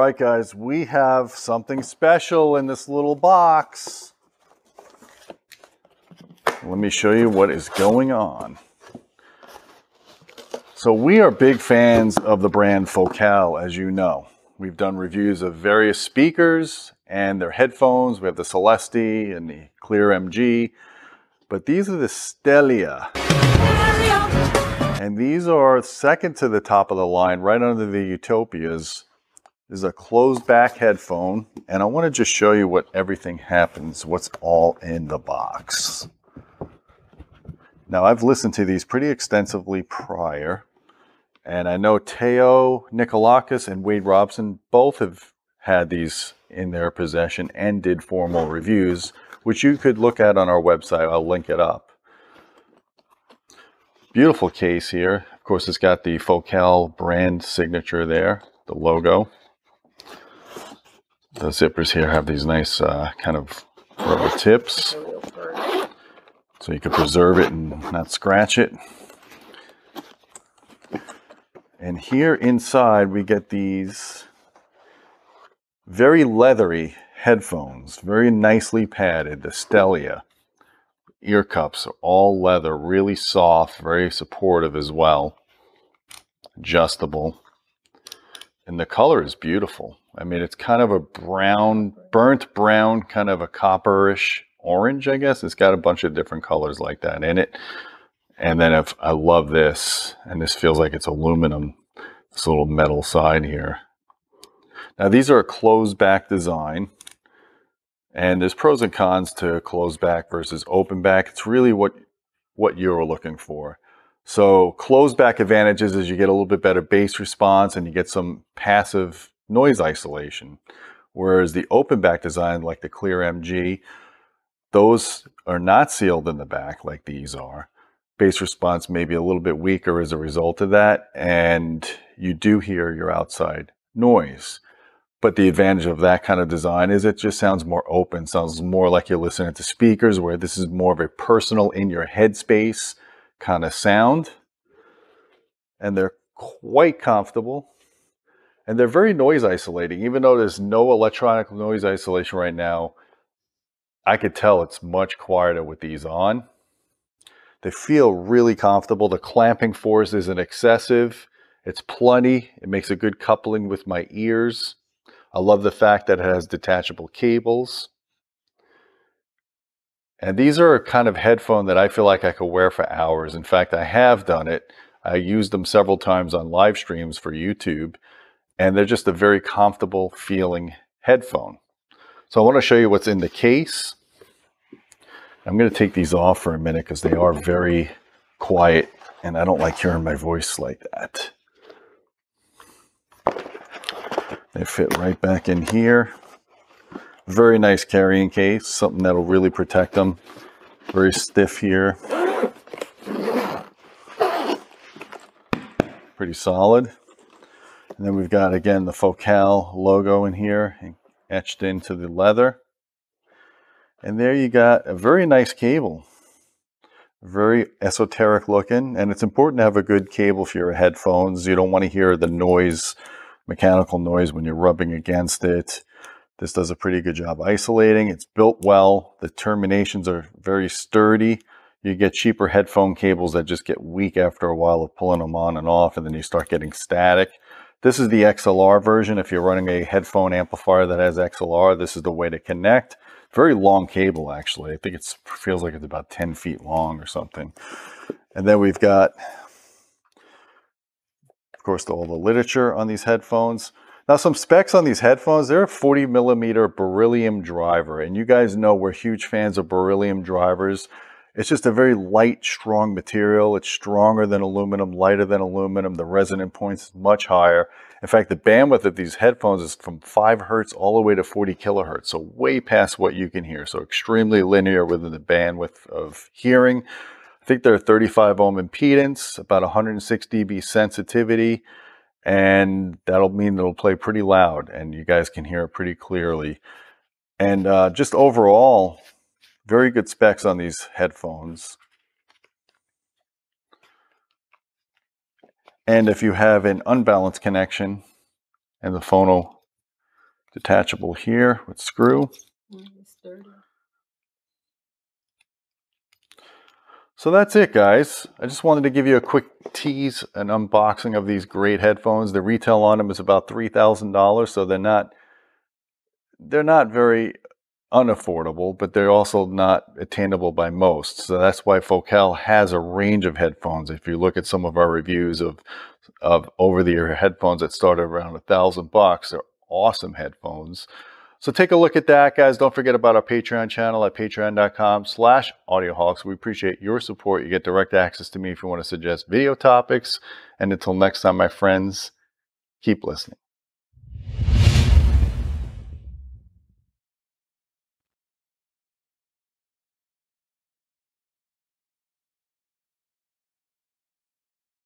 right, guys, we have something special in this little box. Let me show you what is going on. So we are big fans of the brand Focal, as you know. We've done reviews of various speakers and their headphones. We have the Celesti and the Clear MG, but these are the Stellia. And these are second to the top of the line, right under the Utopias. This is a closed back headphone, and I want to just show you what everything happens, what's all in the box. Now, I've listened to these pretty extensively prior, and I know Teo Nikolakis and Wade Robson both have had these in their possession and did formal reviews, which you could look at on our website. I'll link it up. Beautiful case here. Of course, it's got the Focal brand signature there, the logo. The zippers here have these nice kind of rubber tips, so you can preserve it and not scratch it. And here inside we get these very leathery headphones, very nicely padded, the Stellia. Ear cups are all leather, really soft, very supportive as well. Adjustable. And the color is beautiful. I mean, it's kind of a brown, burnt brown, kind of a copperish orange, I guess. It's got a bunch of different colors like that in it. And then I love this, and this feels like it's aluminum, this little metal side here. Now, these are a closed back design. And there's pros and cons to closed back versus open back. It's really what you're looking for. So closed back advantages is you get a little bit better bass response and you get some passive noise isolation. Whereas the open back design, like the Clear MG, those are not sealed in the back like these are. Bass response may be a little bit weaker as a result of that, and you do hear your outside noise. But the advantage of that kind of design is it just sounds more open, sounds more like you're listening to speakers, where this is more of a personal, in your headspace kind of sound. And they're quite comfortable. And they're very noise isolating. Even though there's no electronic noise isolation right now, I could tell it's much quieter with these on. They feel really comfortable. The clamping force isn't excessive. It's plenty. It makes a good coupling with my ears. I love the fact that it has detachable cables. And these are a kind of headphone that I feel like I could wear for hours. In fact, I have done it. I used them several times on live streams for YouTube, and they're just a very comfortable feeling headphone. So I want to show you what's in the case. I'm going to take these off for a minute because they are very quiet, and I don't like hearing my voice like that. They fit right back in here. Very nice carrying case, something that'll really protect them. Very stiff here. Pretty solid. And then we've got, again, the Focal logo in here, etched into the leather. And there you got a very nice cable. Very esoteric looking, and it's important to have a good cable for your headphones. You don't want to hear the noise, mechanical noise when you're rubbing against it. This does a pretty good job isolating. It's built well. The terminations are very sturdy. You get cheaper headphone cables that just get weak after a while of pulling them on and off, and then you start getting static. This is the XLR version. If you're running a headphone amplifier that has XLR, this is the way to connect. Very long cable, actually. I think it feels like it's about 10 feet long or something. And then we've got, of course, all the literature on these headphones. Now, some specs on these headphones, they're a 40 millimeter beryllium driver. And you guys know we're huge fans of beryllium drivers. It's just a very light, strong material. It's stronger than aluminum, lighter than aluminum. The resonant points is much higher. In fact, the bandwidth of these headphones is from 5 hertz all the way to 40 kilohertz. So way past what you can hear. So extremely linear within the bandwidth of hearing. I think they're 35 ohm impedance, about 106 dB sensitivity. And that'll mean it'll play pretty loud and you guys can hear it pretty clearly. And just overall, very good specs on these headphones. And if you have an unbalanced connection and the phone will detachable here with screw. It's dirty. So that's it, guys. I just wanted to give you a quick tease and unboxing of these great headphones. The retail on them is about $3,000, so they're not very unaffordable, but they're also not attainable by most. So that's why Focal has a range of headphones. If you look at some of our reviews of over-the-ear headphones that start around $1,000, they're awesome headphones. So take a look at that, guys. Don't forget about our Patreon channel at patreon.com/audioholics. We appreciate your support. You get direct access to me if you want to suggest video topics. And until next time, my friends, keep listening.